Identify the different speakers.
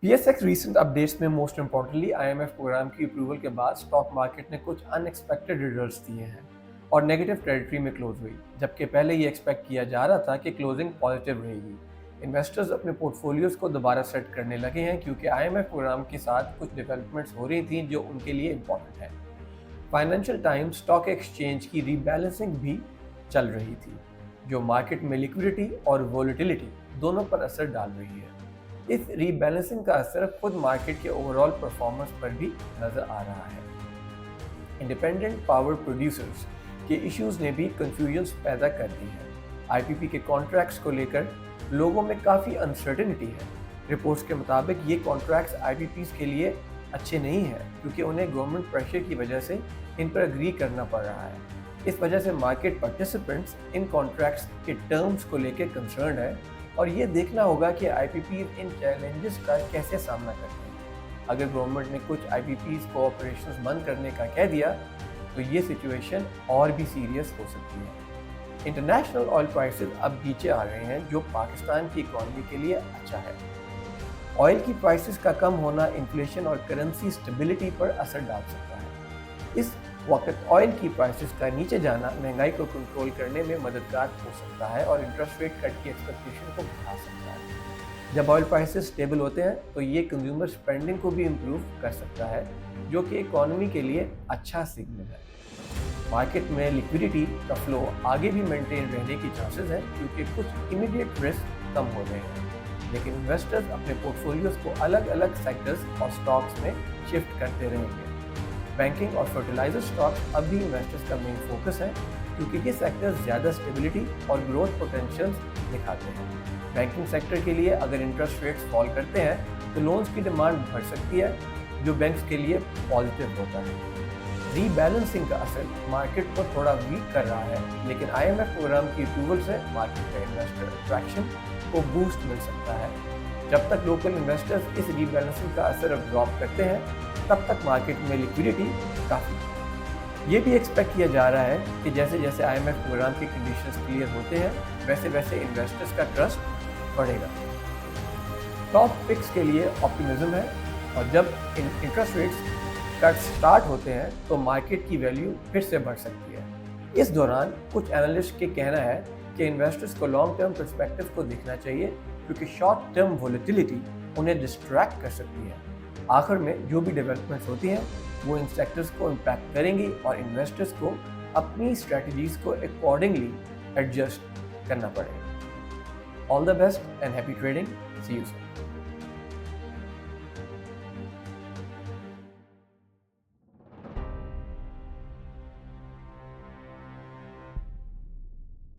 Speaker 1: PSX recent updates में most importantly IMF programme की approval के बाद स्टॉक मार्केट ने कुछ अनएक्सपेक्टेड रिजल्ट्स दिए हैं और नेगेटिव टेरिटरी में क्लोज हुई, जबकि पहले ये एक्सपेक्ट किया जा रहा था कि क्लोजिंग पॉजिटिव रहेगी। इन्वेस्टर्स अपने पोर्टफोलियोज को दोबारा सेट करने लगे हैं क्योंकि IMF प्रोग्राम के साथ कुछ डेवलपमेंट्स हो रही थी जो उनके लिए इम्पॉर्टेंट है। फाइनेंशियल टाइम्स स्टॉक एक्सचेंज की रीबैलेंसिंग भी चल रही थी, जो मार्केट में लिक्विडिटी और वोलेटिलिटी दोनों पर असर डाल रही है। इस रीबैलेंसिंग का असर खुद मार्केट के ओवरऑल परफॉर्मेंस पर भी नजर आ रहा है। इंडिपेंडेंट पावर प्रोड्यूसर्स के इश्यूज ने भी कंफ्यूजन पैदा कर दी है। IPP के कॉन्ट्रैक्ट्स को लेकर लोगों में काफ़ी अनसर्टेनिटी है। रिपोर्ट्स के मुताबिक ये कॉन्ट्रैक्ट्स IPPs के लिए अच्छे नहीं हैं क्योंकि उन्हें गवर्नमेंट प्रेशर की वजह से इन पर अग्री करना पड़ रहा है। इस वजह से मार्केट पार्टिसिपेंट्स इन कॉन्ट्रैक्ट्स के टर्म्स को लेकर कंसर्न है और ये देखना होगा कि IPPs इन चैलेंजेस का कैसे सामना करते हैं। अगर गवर्नमेंट ने कुछ IPPs को ऑपरेशंस बंद करने का कह दिया तो ये सिचुएशन और भी सीरियस हो सकती है। इंटरनेशनल ऑयल प्राइसेस अब नीचे आ रहे हैं, जो पाकिस्तान की इकॉनमी के लिए अच्छा है। ऑयल की प्राइसेस का कम होना इन्फ्लेशन और करेंसी स्टेबिलिटी पर असर डाल सकता है। इस वक्त ऑयल की प्राइसेस का नीचे जाना महंगाई को कंट्रोल करने में मददगार हो सकता है और इंटरेस्ट रेट कट की एक्सपेक्टेशन को बढ़ा सकता है। जब ऑयल प्राइसेस स्टेबल होते हैं तो ये कंज्यूमर स्पेंडिंग को भी इम्प्रूव कर सकता है, जो कि इकोनॉमी के लिए अच्छा सिग्नल है। मार्केट में लिक्विडिटी का फ्लो आगे भी मेंटेन रहने की चांसेस है क्योंकि कुछ इमीडिएट रिस्क कम हो रहे हैं, लेकिन इन्वेस्टर्स अपने पोर्टफोलियोज को अलग अलग सेक्टर्स और स्टॉक्स में शिफ्ट करते रहेंगे। बैंकिंग और फर्टिलाइजर स्टॉक्स अब भी इन्वेस्टर्स का मेन फोकस है क्योंकि ये सेक्टर्स ज़्यादा स्टेबिलिटी और ग्रोथ पोटेंशियल दिखाते हैं। बैंकिंग सेक्टर के लिए अगर इंटरेस्ट रेट्स फॉल करते हैं तो लोन्स की डिमांड बढ़ सकती है, जो बैंक्स के लिए पॉजिटिव होता है। रीबैलेंसिंग का असर मार्केट को थोड़ा वीक कर रहा है, लेकिन IMF प्रोग्राम की अप्रूवल से मार्केट में इन्वेस्टर अट्रैक्शन को बूस्ट मिल सकता है। जब तक लोकल इन्वेस्टर्स इस रीबैलेंसिंग का असर अब्जॉर्ब करते हैं, तब तक मार्केट में लिक्विडिटी काफ़ी है। ये भी एक्सपेक्ट किया जा रहा है कि जैसे जैसे IMF प्रोग्राम की कंडीशंस क्लियर होते हैं, वैसे वैसे इन्वेस्टर्स का ट्रस्ट बढ़ेगा। टॉप पिक्स के लिए ऑप्टिमिज्म है और जब इंटरेस्ट रेट्स कट स्टार्ट होते हैं तो मार्केट की वैल्यू फिर से बढ़ सकती है। इस दौरान कुछ एनालिस्ट के कहना है कि इन्वेस्टर्स को लॉन्ग टर्म पर्सपेक्टिव को देखना चाहिए क्योंकि शॉर्ट टर्म वोलेटिलिटी उन्हें डिस्ट्रैक्ट कर सकती है। आखिर में जो भी डेवलपमेंट्स होती हैं वो इन सेक्टर्स को इम्पैक्ट करेंगी और इन्वेस्टर्स को अपनी स्ट्रेटजीज को अकॉर्डिंगली एडजस्ट करना पड़ेगा। All the best and happy trading. See you soon.